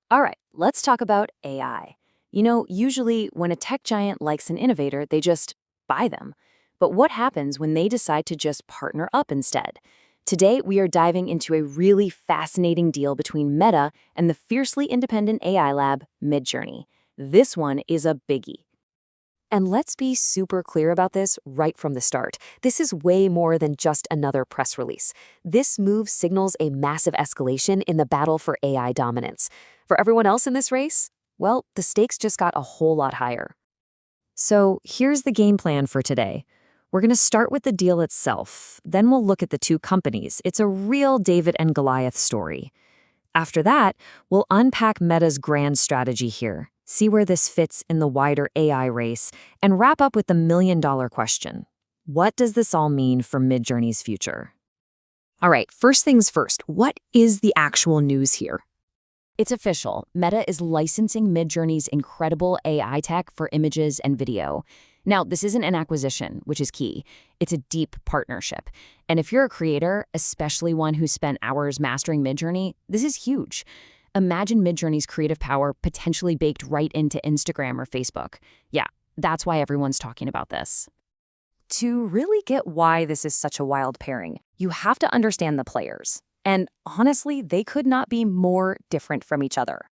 All right, let's talk about AI. Usually when a tech giant likes an innovator, they just buy them. But what happens when they decide to just partner up instead? Today, we are diving into a really fascinating deal between Meta and the fiercely independent AI lab, MidJourney. This one is a biggie. And let's be super clear about this right from the start. This is way more than just another press release. This move signals a massive escalation in the battle for AI dominance. For everyone else in this race, well, the stakes just got a whole lot higher. So here's the game plan for today. We're going to start with the deal itself. Then we'll look at the two companies. It's a real David and Goliath story. After that, we'll unpack Meta's grand strategy here, see where this fits in the wider AI race, and wrap up with the million-dollar question. What does this all mean for MidJourney's future? All right, first things first, what is the actual news here? It's official. Meta is licensing MidJourney's incredible AI tech for images and video. Now, this isn't an acquisition, which is key. It's a deep partnership. And if you're a creator, especially one who spent hours mastering MidJourney, this is huge. Imagine MidJourney's creative power potentially baked right into Instagram or Facebook. Yeah, that's why everyone's talking about this. To really get why this is such a wild pairing, you have to understand the players. And honestly, they could not be more different from each other.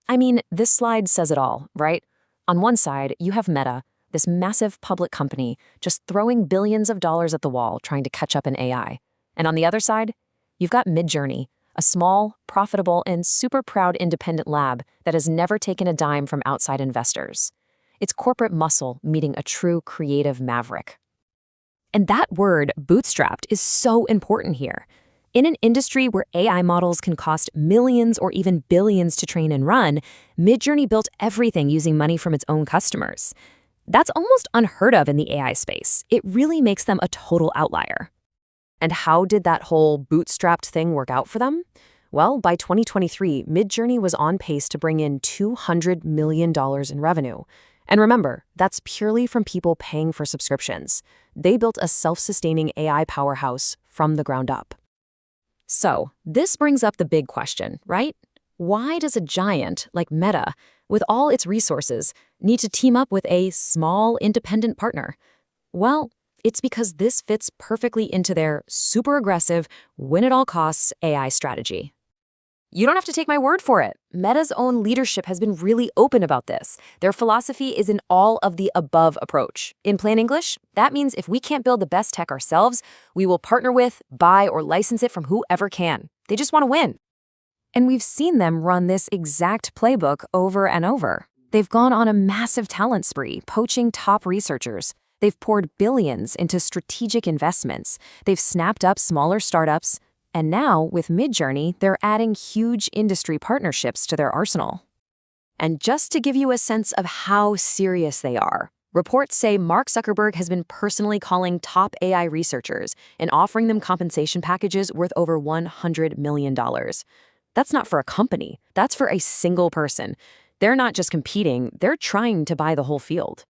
I mean, this slide says it all, right? On one side, you have Meta, this massive public company, just throwing billions of dollars at the wall trying to catch up in AI. And on the other side, you've got MidJourney, a small, profitable, and super proud independent lab that has never taken a dime from outside investors. It's corporate muscle meeting a true creative maverick. And that word, bootstrapped, is so important here. In an industry where AI models can cost millions or even billions to train and run, MidJourney built everything using money from its own customers. That's almost unheard of in the AI space. It really makes them a total outlier. And how did that whole bootstrapped thing work out for them? Well, by 2023, MidJourney was on pace to bring in $200 million in revenue. And remember, that's purely from people paying for subscriptions. They built a self-sustaining AI powerhouse from the ground up. So, this brings up the big question, right? Why does a giant like Meta, with all its resources, need to team up with a small, independent partner? Well, it's because this fits perfectly into their super aggressive, win-at-all-costs AI strategy. You don't have to take my word for it. Meta's own leadership has been really open about this. Their philosophy is an all-of-the-above approach. In plain English, that means if we can't build the best tech ourselves, we will partner with, buy, or license it from whoever can. They just want to win. And we've seen them run this exact playbook over and over. They've gone on a massive talent spree, poaching top researchers. They've poured billions into strategic investments. They've snapped up smaller startups. And now, with MidJourney, they're adding huge industry partnerships to their arsenal. And just to give you a sense of how serious they are, reports say Mark Zuckerberg has been personally calling top AI researchers and offering them compensation packages worth over $100 million. That's not for a company. That's for a single person. They're not just competing, they're trying to buy the whole field.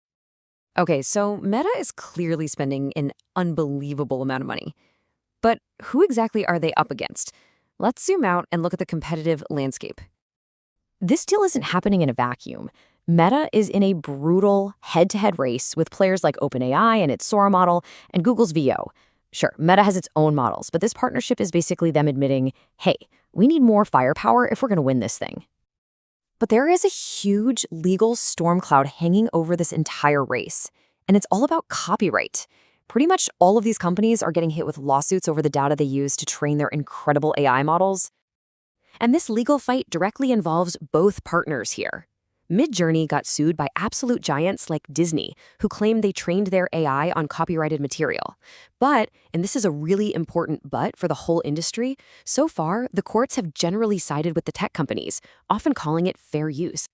Okay, so Meta is clearly spending an unbelievable amount of money. But who exactly are they up against? Let's zoom out and look at the competitive landscape. This deal isn't happening in a vacuum. Meta is in a brutal head-to-head race with players like OpenAI and its Sora model and Google's VO. Sure, Meta has its own models, but this partnership is basically them admitting, hey, we need more firepower if we're going to win this thing. But there is a huge legal storm cloud hanging over this entire race, and it's all about copyright. Pretty much all of these companies are getting hit with lawsuits over the data they use to train their incredible AI models. And this legal fight directly involves both partners here. MidJourney got sued by absolute giants like Disney, who claimed they trained their AI on copyrighted material. But, and this is a really important but for the whole industry, so far, the courts have generally sided with the tech companies, often calling it fair use.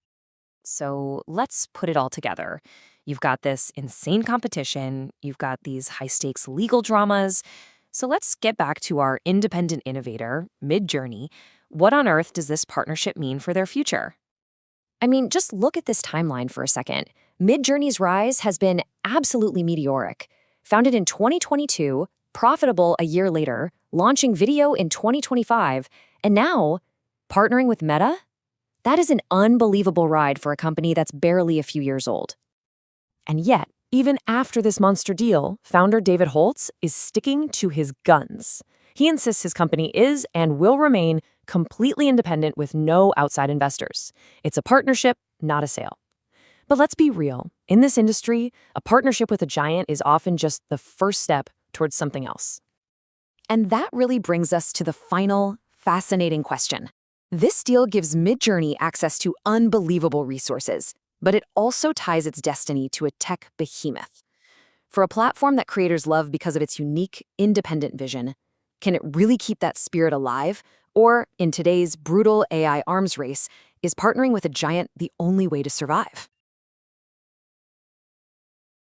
So let's put it all together. You've got this insane competition, you've got these high-stakes legal dramas. So let's get back to our independent innovator, MidJourney. What on earth does this partnership mean for their future? I mean, just look at this timeline for a second. MidJourney's rise has been absolutely meteoric. Founded in 2022, profitable a year later, launching video in 2025, and now partnering with Meta? That is an unbelievable ride for a company that's barely a few years old. And yet, even after this monster deal, founder David Holtz is sticking to his guns. He insists his company is and will remain completely independent with no outside investors. It's a partnership, not a sale. But let's be real. In this industry, a partnership with a giant is often just the first step towards something else. And that really brings us to the final, fascinating question. This deal gives MidJourney access to unbelievable resources, but it also ties its destiny to a tech behemoth. For a platform that creators love because of its unique, independent vision, can it really keep that spirit alive? Or, in today's brutal AI arms race, is partnering with a giant the only way to survive?